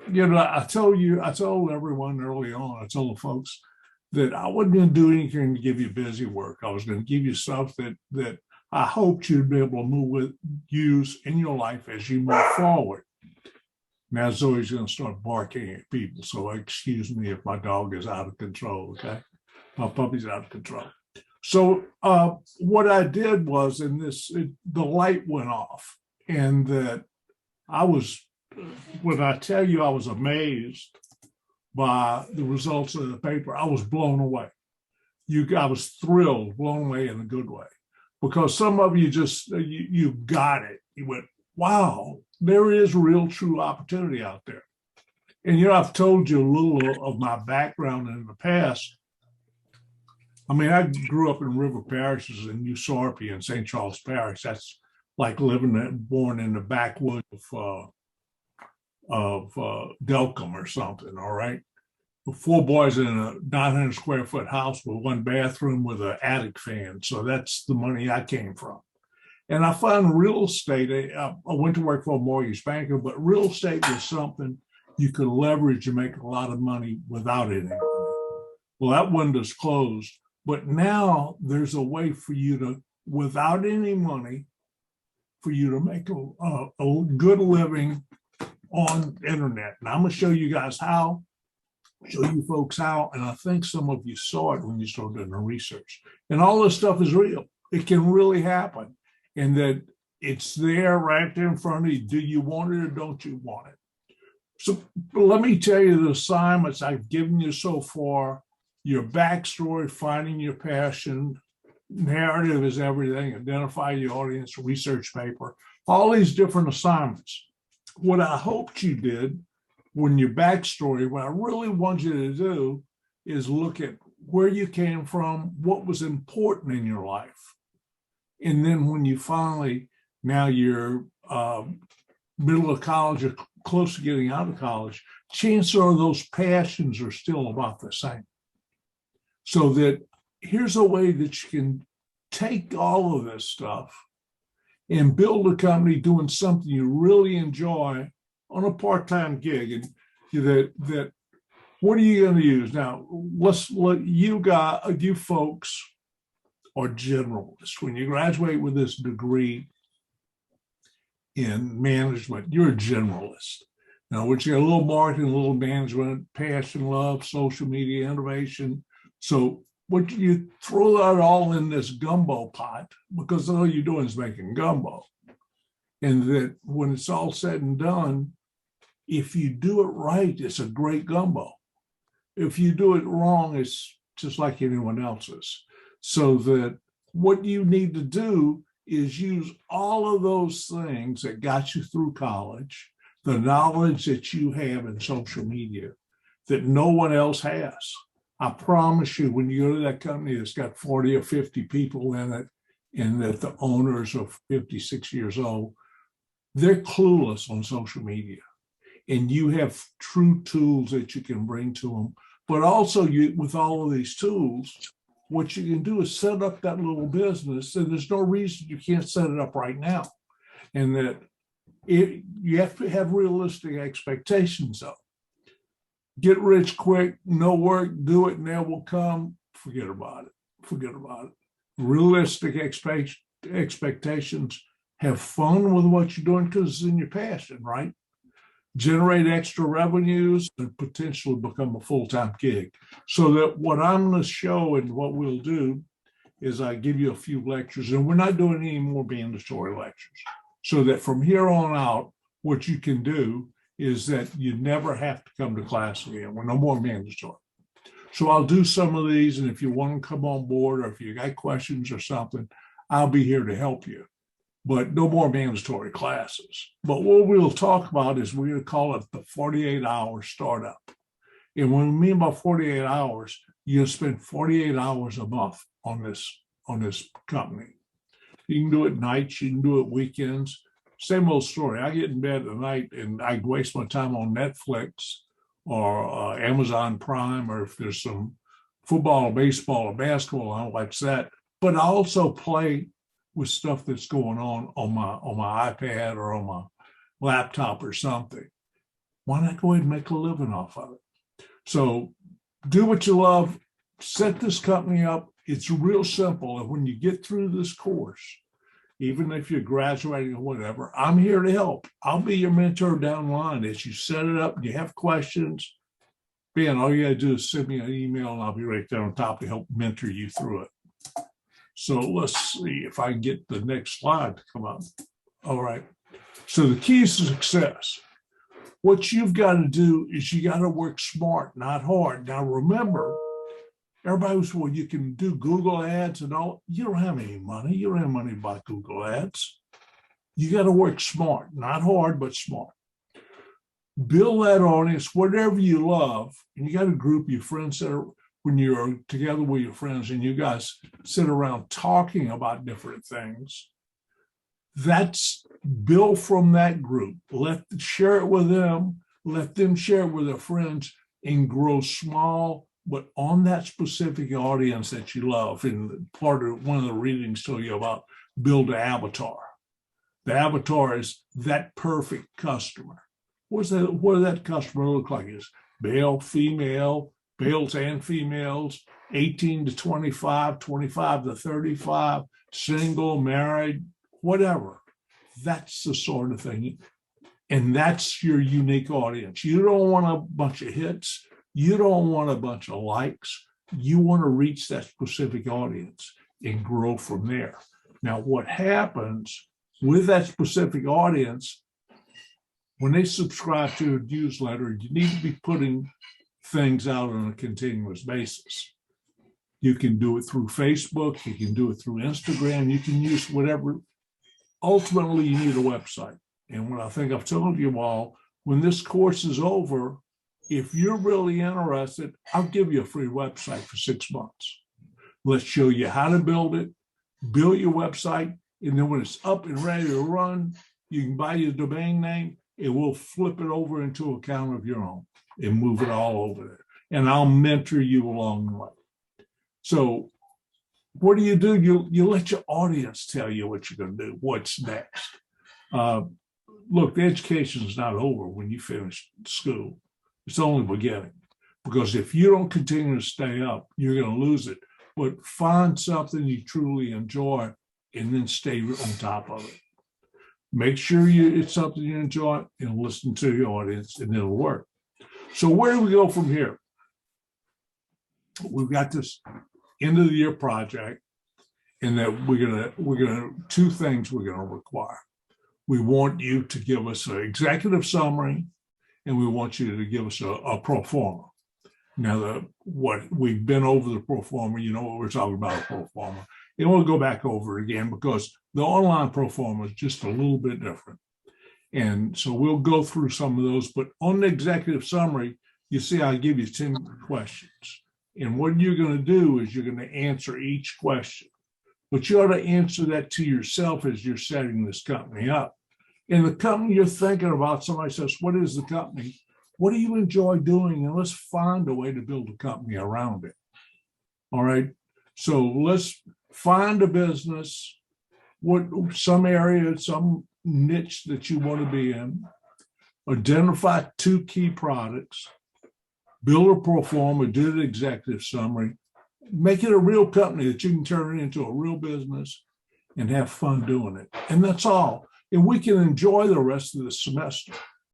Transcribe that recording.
I told everyone early on, I told the folks that I wasn't going to do anything to give you busy work. I was going to give you stuff that I hoped you'd be able to use in your life as you move forward. Now Zoe's going to start barking at people, so excuse me if my dog is out of control. Okay, my puppy's out of control. So what I did was, the light went off, and that I was, when I tell you I was amazed by the results of the paper, I was blown away. I was thrilled, blown away in a good way, because some of you you got it. You went, wow, there is real, true opportunity out there. And I've told you a little of my background in the past. I mean, I grew up in River Parishes in New Sarpy and St. Charles Parish. That's like born in the backwoods of Delcombe or something. All right, 4 boys in a 900 square foot house with 1 bathroom with an attic fan. So that's the money I came from. And I found real estate. I went to work for a mortgage banker, but real estate was something you could leverage and make a lot of money without any money. Well, that window's closed, but now there's a way for you to, without any money, for you to make a good living on the internet. And I'm going to show you guys how, show you folks how, and I think some of you saw it when you started doing the research. And all this stuff is real. It can really happen. And that it's there right there in front of you. Do you want it or don't you want it? So let me tell you the assignments I've given you so far. Your backstory, finding your passion, narrative is everything, identify your audience, research paper, all these different assignments. What I hoped you did when your backstory, what I really want you to do is look at where you came from, what was important in your life. And then when you finally, now you're middle of college or close to getting out of college, chances are those passions are still about the same. So that here's a way that you can take all of this stuff and build a company doing something you really enjoy on a part-time gig. And that what are you going to use? Now, let's let you folks are generalists. When you graduate with this degree in management, you're a generalist. Now, which you got a little marketing, a little management, passion, love, social media, innovation. So what you throw that all in this gumbo pot, because all you're doing is making gumbo. And that when it's all said and done, if you do it right, it's a great gumbo. If you do it wrong, it's just like anyone else's. So that what you need to do is use all of those things that got you through college, the knowledge that you have in social media that no one else has. I promise you, when you go to that company that's got 40 or 50 people in it, and that the owners are 56 years old, they're clueless on social media. And you have true tools that you can bring to them. But also, with all of these tools, what you can do is set up that little business, and there's no reason you can't set it up right now. And that you have to have realistic expectations, though. Get rich quick, no work, do it, and they will come. Forget about it. Forget about it. Realistic expectations. Have fun with what you're doing because it's in your passion, right? Generate extra revenues and potentially become a full-time gig. So that what I'm going to show and what we'll do is I give you a few lectures, and we're not doing any more mandatory lectures. So that from here on out, what you can do is that you never have to come to class again. We're no more mandatory. So I'll do some of these, and if you want to come on board or if you got questions or something, I'll be here to help you. But no more mandatory classes. But what we'll talk about is we're going to call it the 48-hour startup. And what we mean by 48 hours, you'll spend 48 hours a month on this company. You can do it nights, you can do it weekends. Same old story. I get in bed at night and I waste my time on Netflix or Amazon Prime, or if there's some football or baseball or basketball, I don't like that. But I also play with stuff that's going on my iPad or on my laptop or something. why not go ahead and make a living off of it? So do what you love, set this company up. It's real simple. And when you get through this course, even if you're graduating or whatever, I'm here to help. I'll be your mentor down the line as you set it up and you have questions. Ben, all you gotta do is send me an email and I'll be right there on top to help mentor you through it. So let's see if I can get the next slide to come up. All right. So the keys to success. What you've got to do is you got to work smart, not hard. Now remember, everybody was, well, you can do Google ads and all. You don't have any money. You don't have money to buy Google ads. You got to work smart, not hard, but smart. Build that audience, whatever you love, and you got a group of your friends that are, when you're together with your friends and you guys sit around talking about different things, that's build from that group. Share it with them, let them share it with their friends and grow small, but on that specific audience that you love. And one of the readings told you about build an avatar. The avatar is that perfect customer. What does that customer look like? Is male, female, males and females, 18 to 25, 25 to 35, single, married, whatever. That's the sort of thing. And that's your unique audience. You don't want a bunch of hits. You don't want a bunch of likes. You want to reach that specific audience and grow from there. Now, what happens with that specific audience, when they subscribe to a newsletter, you need to be putting things out on a continuous basis. You can do it through Facebook, you can do it through Instagram, you can use whatever. Ultimately, you need a website. And what I think I've told you all, when this course is over, if you're really interested, I'll give you a free website for 6 months. Let's show you how to build it, build your website, and then when it's up and ready to run, you can buy your domain name, and we'll flip it over into an account of your own and move it all over there. And I'll mentor you along the way. So what do? You let your audience tell you what you're going to do, what's next. Look, the education is not over when you finish school. It's only beginning. Because if you don't continue to stay up, you're going to lose it. But find something you truly enjoy and then stay on top of it. Make sure it's something you enjoy and listen to your audience, and it'll work. So where do we go from here? We've got this end of the year project, and that we're gonna two things we're gonna require. We want you to give us an executive summary, and we want you to give us a pro forma. Now, what we've been over the pro forma, you know what we're talking about, a pro forma. And we'll go back over it again because the online pro forma is just a little bit different. And so we'll go through some of those, but on the executive summary, you see I give you 10 questions. And what you're going to do is you're going to answer each question. But you ought to answer that to yourself as you're setting this company up. And the company you're thinking about, somebody says, what is the company? What do you enjoy doing? And let's find a way to build a company around it. All right. So let's find a business, some area, some niche that you want to be in, identify 2 key products, build a pro forma, do the executive summary, make it a real company that you can turn it into a real business and have fun doing it. And that's all. And we can enjoy the rest of the semester.